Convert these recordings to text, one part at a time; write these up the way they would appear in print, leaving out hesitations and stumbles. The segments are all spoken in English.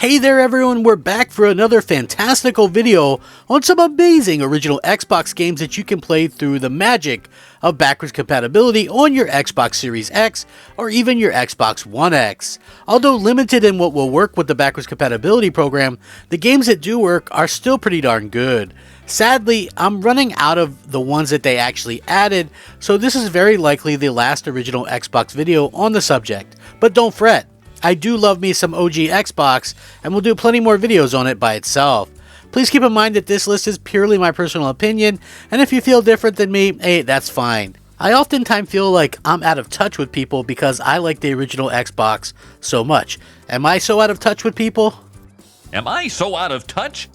Hey there everyone, we're back for another fantastical video on some amazing original Xbox games that you can play through the magic of backwards compatibility on your Xbox Series X or even your Xbox One X. Although limited in what will work with the backwards compatibility program, the games that do work are still pretty darn good. Sadly, I'm running out of the ones that they actually added, so this is very likely the last original Xbox video on the subject. But don't fret. I do love me some OG Xbox, and we'll do plenty more videos on it by itself. Please keep in mind that this list is purely my personal opinion, and if you feel different than me, hey, that's fine. I oftentimes feel like I'm out of touch with people because I like the original Xbox so much. Am I so out of touch with people? Am I so out of touch?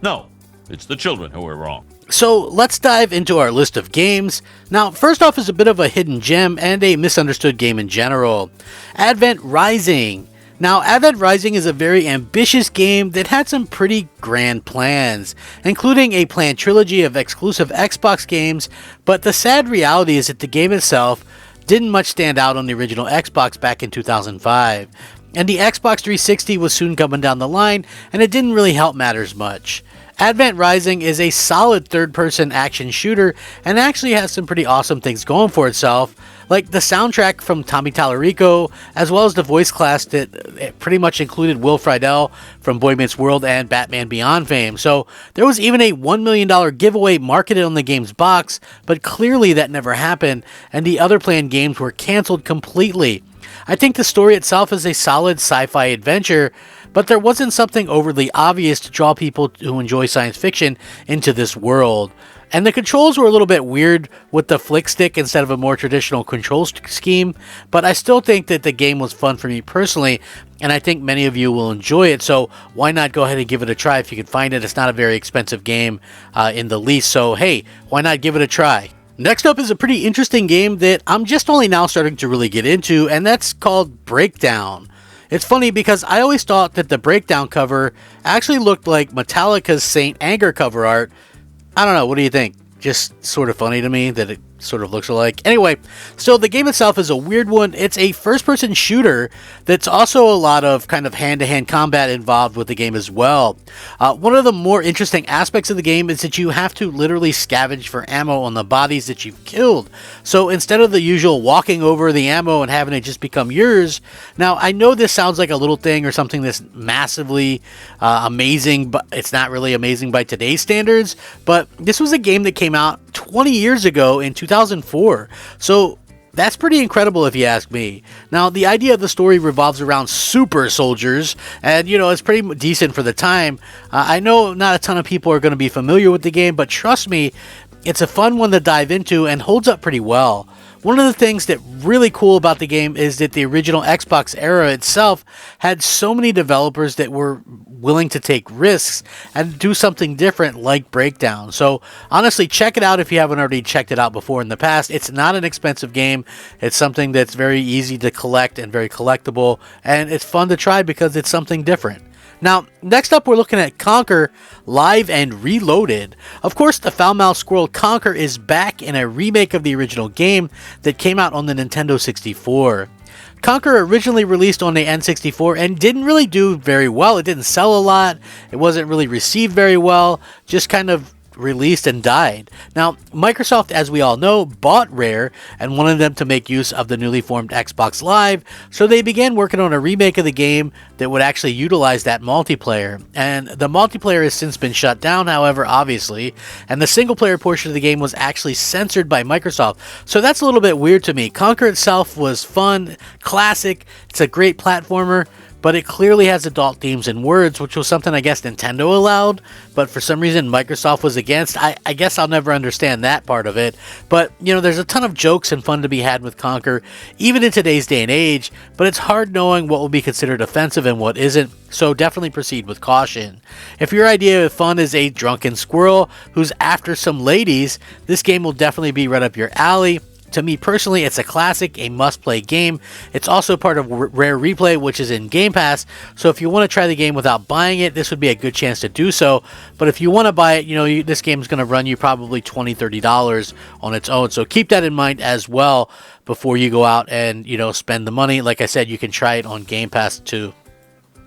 No, it's the children who are wrong. So let's dive into our list of games. Now, first off is a bit of a hidden gem and a misunderstood game in general. Advent Rising. Now, Advent Rising is a very ambitious game that had some pretty grand plans, including a planned trilogy of exclusive Xbox games, but the sad reality is that the game itself didn't much stand out on the original Xbox back in 2005. And the Xbox 360 was soon coming down the line, and it didn't really help matters much. Advent Rising is a solid third-person action shooter and actually has some pretty awesome things going for itself, like the soundtrack from Tommy Tallarico, as well as the voice cast that pretty much included Will Friedle from Boy Meets World and Batman Beyond fame. So there was even a $1 million giveaway marketed on the game's box, but clearly that never happened, and the other planned games were canceled completely. I think the story itself is a solid sci-fi adventure, but there wasn't something overly obvious to draw people who enjoy science fiction into this world. And the controls were a little bit weird with the flick stick instead of a more traditional control scheme, but I still think that the game was fun for me personally, and I think many of you will enjoy it, so why not go ahead and give it a try if you can find it. It's not a very expensive game in the least, so hey, why not give it a try? Next up is a pretty interesting game that I'm just only now starting to really get into, and that's called Breakdown. It's funny because I always thought that the Breakdown cover actually looked like Metallica's Saint Anger cover art. I don't know, what do you think? Just sort of funny to me that it sort of looks alike. Anyway, so the game itself is a weird one. It's a first-person shooter that's also a lot of kind of hand-to-hand combat involved with the game as well. One of the more interesting aspects of the game is that you have to literally scavenge for ammo on the bodies that you've killed. So instead of the usual walking over the ammo and having it just become yours, now I know this sounds like a little thing or something that's massively amazing, but it's not really amazing by today's standards, but this was a game that came out 20 years ago in 2004, so that's pretty incredible if you ask me. Now, the idea of the story revolves around super soldiers, and you know, it's pretty decent for the time. I know not a ton of people are going to be familiar with the game, but trust me, it's a fun one to dive into and holds up pretty well. One of the things that really cool about the game is that the original Xbox era itself had so many developers that were willing to take risks and do something different like Breakdown. So honestly, check it out if you haven't already checked it out before in the past. It's not an expensive game. It's something that's very easy to collect and very collectible, and it's fun to try because it's something different. Now, next up we're looking at Conker Live and Reloaded. Of course, the foul-mouthed squirrel Conker is back in a remake of the original game that came out on the Nintendo 64. Conker originally released on the N64 and didn't really do very well. It didn't sell a lot. It wasn't really received very well. Just kind of released and died. Now, Microsoft, as we all know, bought Rare and wanted them to make use of the newly formed Xbox Live, so they began working on a remake of the game that would actually utilize that multiplayer. And the multiplayer has since been shut down, however, obviously, and the single player portion of the game was actually censored by Microsoft. So that's a little bit weird to me. Conker itself was fun, classic, it's a great platformer, but it clearly has adult themes and words, which was something I guess Nintendo allowed, but for some reason Microsoft was against. I guess I'll never understand that part of it. But, you know, there's a ton of jokes and fun to be had with Conker, even in today's day and age, but it's hard knowing what will be considered offensive and what isn't, so definitely proceed with caution. If your idea of fun is a drunken squirrel who's after some ladies, this game will definitely be right up your alley. To me personally, it's a classic, a must-play game. It's also part of Rare Replay, which is in Game Pass, so if you want to try the game without buying it, this would be a good chance to do so. But if you want to buy it, you know, this game is going to run you probably $20, $30 on its own, so keep that in mind as well before you go out and, you know, spend the money. Like I said, you can try it on Game Pass too.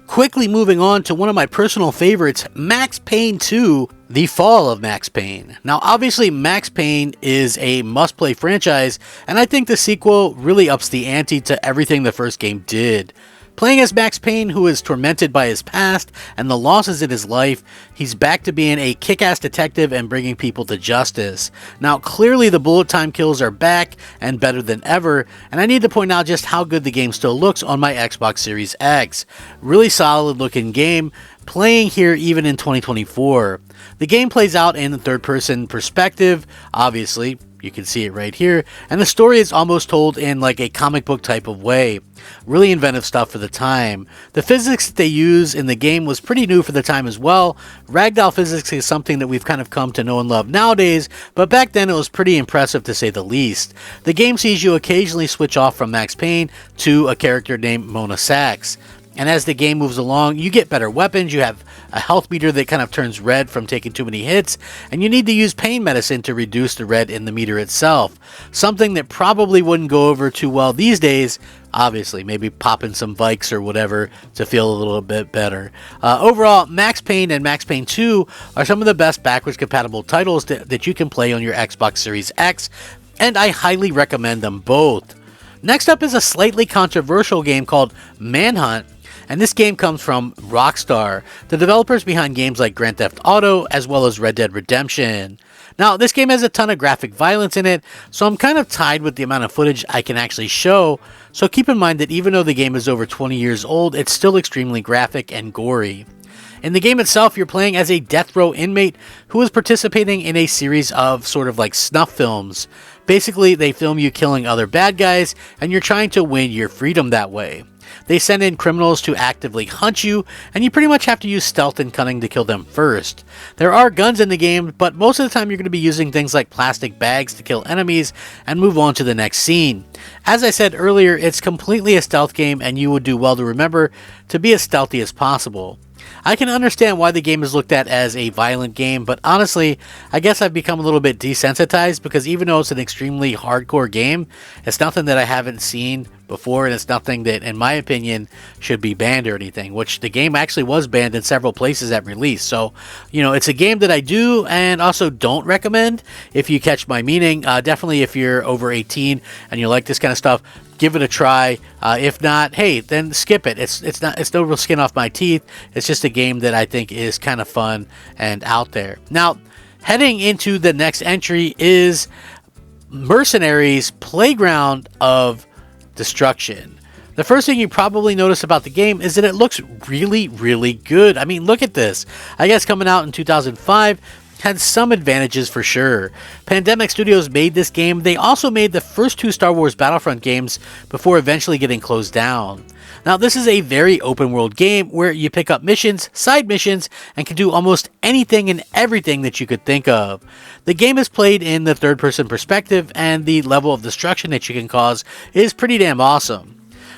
Quickly moving on to one of my personal favorites, Max Payne 2, The Fall of Max Payne. Now obviously Max Payne is a must-play franchise, and I think the sequel really ups the ante to everything the first game did. Playing as Max Payne, who is tormented by his past and the losses in his life, he's back to being a kick-ass detective and bringing people to justice. Now, clearly the bullet time kills are back and better than ever, and I need to point out just how good the game still looks on my Xbox Series X. Really solid looking game, playing here even in 2024. The game plays out in the third-person perspective, obviously. You can see it right here, and the story is almost told in like a comic book type of way. Really inventive stuff for the time. The physics that they use in the game was pretty new for the time as well. Ragdoll physics is something that we've kind of come to know and love nowadays, but back then it was pretty impressive to say the least. The game sees you occasionally switch off from Max Payne to a character named Mona Sachs. And as the game moves along, you get better weapons, you have a health meter that kind of turns red from taking too many hits, and you need to use pain medicine to reduce the red in the meter itself. Something that probably wouldn't go over too well these days, obviously, maybe popping some Vikes or whatever to feel a little bit better. Overall, Max Payne and Max Payne 2 are some of the best backwards compatible titles that you can play on your Xbox Series X, and I highly recommend them both. Next up is a slightly controversial game called Manhunt. And this game comes from Rockstar, the developers behind games like Grand Theft Auto, as well as Red Dead Redemption. Now, this game has a ton of graphic violence in it, so I'm kind of tied with the amount of footage I can actually show, so keep in mind that even though the game is over 20 years old, it's still extremely graphic and gory. In the game itself, you're playing as a death row inmate who is participating in a series of sort of like snuff films. Basically, they film you killing other bad guys, and you're trying to win your freedom that way. They send in criminals to actively hunt you, and you pretty much have to use stealth and cunning to kill them first. There are guns in the game, but most of the time you're going to be using things like plastic bags to kill enemies and move on to the next scene. As I said earlier, it's completely a stealth game, and you would do well to remember to be as stealthy as possible. I can understand why the game is looked at as a violent game, but honestly, I guess I've become a little bit desensitized because even though it's an extremely hardcore game, it's nothing that I haven't seen before, and it's nothing that, in my opinion, should be banned or anything, which the game actually was banned in several places at release. So, you know, it's a game that I do and also don't recommend, if you catch my meaning. Definitely if you're over 18 and you like this kind of stuff, give it a try. If not, hey, then skip it. It's no real skin off my teeth. It's just a game that I think is kind of fun and out there. Now, heading into the next entry is Mercenaries: Playground of Destruction. The first thing you probably notice about the game is that it looks really, really good. I mean, look at this. I guess coming out in 2005 had some advantages for sure. Pandemic Studios made this game. They also made the first two Star Wars Battlefront games before eventually getting closed down. Now, this is a very open world game where you pick up missions, side missions, and can do almost anything and everything that you could think of. The game is played in the third person perspective, and the level of destruction that you can cause is pretty damn awesome.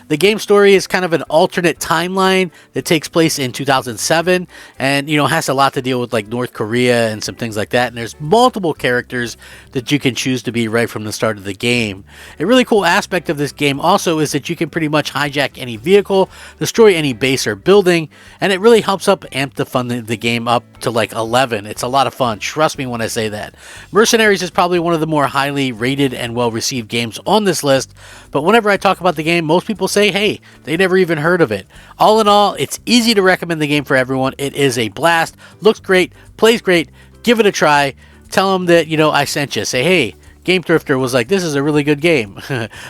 The game story is kind of an alternate timeline that takes place in 2007 and, you know, has a lot to deal with like North Korea and some things like that. And there's multiple characters that you can choose to be right from the start of the game. A really cool aspect of this game also is that you can pretty much hijack any vehicle, destroy any base or building, and it really helps amp the fun of the game up to like 11. It's a lot of fun. Trust me when I say that. Mercenaries is probably one of the more highly rated and well-received games on this list, but whenever I talk about the game, most people say, hey, they never even heard of it. All in all, it's easy to recommend the game for everyone. It is a blast, looks great, plays great, give it a try, tell them that, you know, I sent you. Say, hey, Game Thrifter was like, this is a really good game.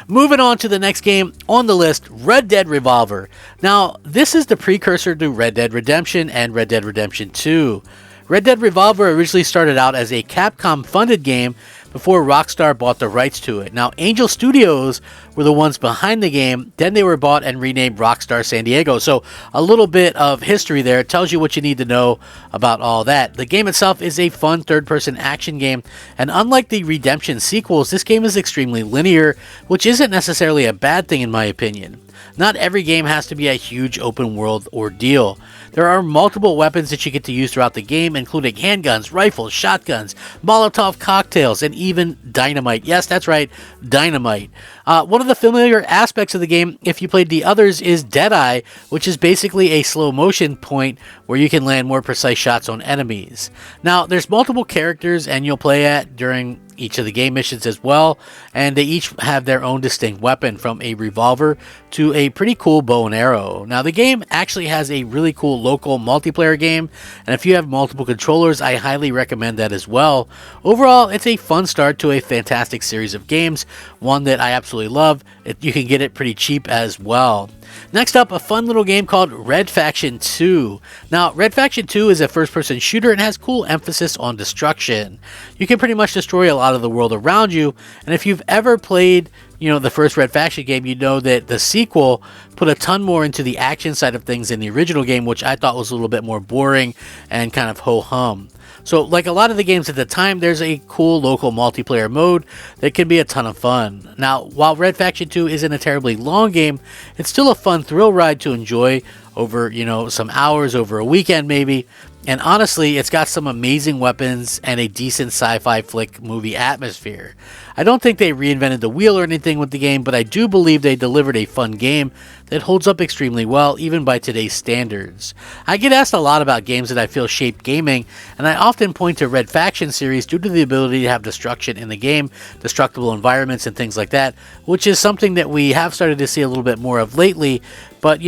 Moving on to the next game on the list, Red Dead Revolver. Now, this is the precursor to Red Dead Redemption and Red Dead Redemption 2. Red Dead Revolver originally started out as a Capcom-funded game before Rockstar bought the rights to it. Now, Angel Studios were the ones behind the game, then they were bought and renamed Rockstar San Diego. So, a little bit of history there. It tells you what you need to know about all that. The game itself is a fun third-person action game, and unlike the Redemption sequels, this game is extremely linear, which isn't necessarily a bad thing in my opinion. Not every game has to be a huge open world ordeal. There are multiple weapons that you get to use throughout the game, including handguns, rifles, shotguns, Molotov cocktails, and even dynamite. Yes, that's right, dynamite. One of the familiar aspects of the game, if you played the others, is Deadeye, which is basically a slow motion point where you can land more precise shots on enemies. Now, there's multiple characters and you'll play at during each of the game missions as well, and they each have their own distinct weapon, from a revolver to a pretty cool bow and arrow. Now, the game actually has a really cool local multiplayer game, and if you have multiple controllers, I highly recommend that as well. Overall, it's a fun start to a fantastic series of games, one that I absolutely love. You can get it pretty cheap as well. Next up, a fun little game called Red Faction 2. Now, Red Faction 2 is a first-person shooter and has cool emphasis on destruction. You can pretty much destroy a lot of the world around you, and if you've ever played, the first Red Faction game, you know that the sequel put a ton more into the action side of things than the original game, which I thought was a little bit more boring and kind of ho-hum. So, like a lot of the games at the time, there's a cool local multiplayer mode that can be a ton of fun. Now, while Red Faction 2 isn't a terribly long game, it's still a fun thrill ride to enjoy over, some hours, over a weekend maybe. And honestly, it's got some amazing weapons and a decent sci-fi flick movie atmosphere. I don't think they reinvented the wheel or anything with the game, but I do believe they delivered a fun game that holds up extremely well, even by today's standards. I get asked a lot about games that I feel shape gaming, and I often point to Red Faction series due to the ability to have destruction in the game, destructible environments and things like that, which is something that we have started to see a little bit more of lately, but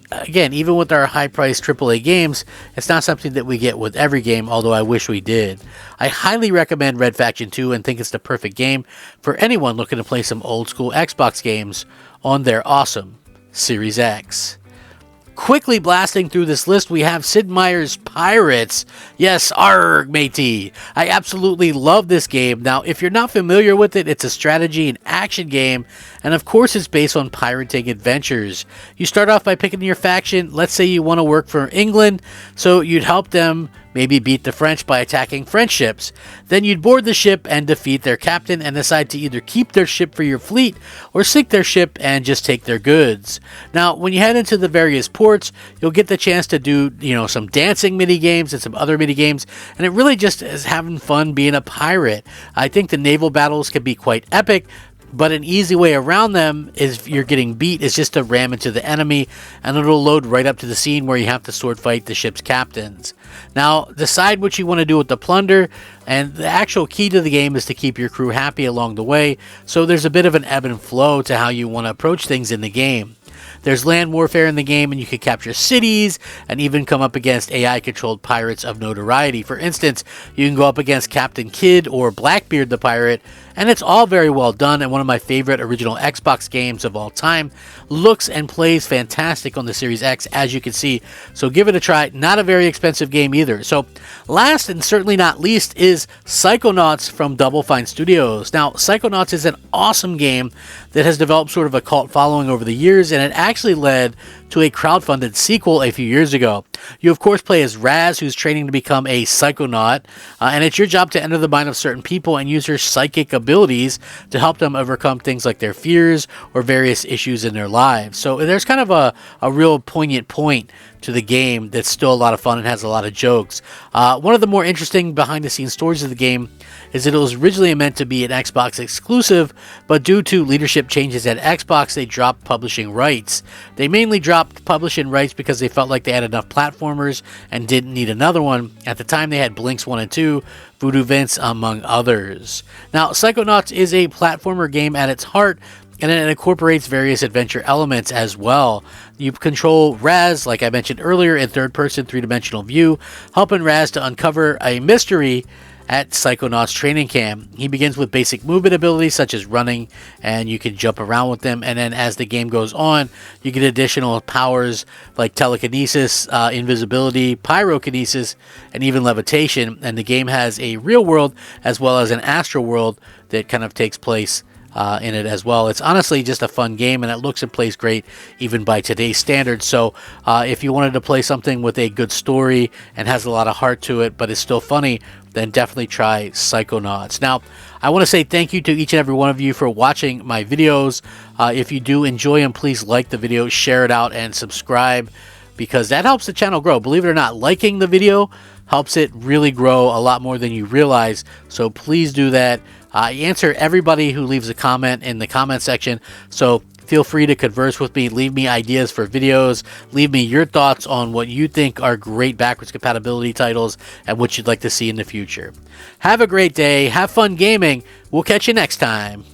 again, even with our high-priced AAA games, it's not something that we get with every game, although I wish we did. I highly recommend Red Faction 2 and think it's the perfect game for anyone looking to play some old-school Xbox games on their awesome Series X. Quickly blasting through this list, we have Sid Meier's Pirates. Yes, arg, matey. I absolutely love this game. Now, if you're not familiar with it, it's a strategy and action game, and of course it's based on pirating adventures. You start off by picking your faction. Let's say you want to work for England, so you'd help them maybe beat the French by attacking French ships. Then you'd board the ship and defeat their captain and decide to either keep their ship for your fleet or sink their ship and just take their goods. Now, when you head into the various ports, you'll get the chance to do, some dancing mini games and some other mini games, and it really just is having fun being a pirate. I think the naval battles can be quite epic, but an easy way around them is, if you're getting beat, is just to ram into the enemy, and it'll load right up to the scene where you have to sword fight the ship's captains. Now, decide what you want to do with the plunder, and the actual key to the game is to keep your crew happy along the way, so there's a bit of an ebb and flow to how you want to approach things in the game. There's land warfare in the game, and you can capture cities and even come up against AI-controlled pirates of notoriety. For instance, you can go up against Captain Kidd or Blackbeard the pirate, and it's all very well done, and one of my favorite original Xbox games of all time. Looks and plays fantastic on the Series X, as you can see, so give it a try. Not a very expensive game either. So last and certainly not least is Psychonauts from Double Fine Studios. Now, Psychonauts is an awesome game that has developed sort of a cult following over the years, and it actually led to a crowdfunded sequel a few years ago. You, of course, play as Raz, who's training to become a Psychonaut, and it's your job to enter the mind of certain people and use your psychic abilities to help them overcome things like their fears or various issues in their lives. So there's kind of a real poignant point to the game that's still a lot of fun and has a lot of jokes. One of the more interesting behind-the-scenes stories of the game is that it was originally meant to be an Xbox exclusive, but due to leadership changes at Xbox, they dropped publishing rights. They mainly dropped publishing rights because they felt like they had enough platformers and didn't need another one. At the time, they had Blinks 1 and 2, Voodoo Vince, among others. Now, Psychonauts is a platformer game at its heart, and it incorporates various adventure elements as well. You control Raz, like I mentioned earlier, in third-person, three-dimensional view, helping Raz to uncover a mystery at Psychonauts training camp. He begins with basic movement abilities such as running, and you can jump around with them, and then as the game goes on, you get additional powers like telekinesis, invisibility, pyrokinesis, and even levitation. And the game has a real world as well as an astral world that kind of takes place in it as well. It's honestly just a fun game, and it looks and plays great even by today's standards. So if you wanted to play something with a good story and has a lot of heart to it, but is still funny, then definitely try Psychonauts. Now, I want to say thank you to each and every one of you for watching my videos. If you do enjoy them, please like the video, share it out, and subscribe, because that helps the channel grow. Believe it or not, liking the video helps it really grow a lot more than you realize. So please do that. I answer everybody who leaves a comment in the comment section, so feel free to converse with me, leave me ideas for videos, leave me your thoughts on what you think are great backwards compatibility titles and what you'd like to see in the future. Have a great day, have fun gaming, we'll catch you next time.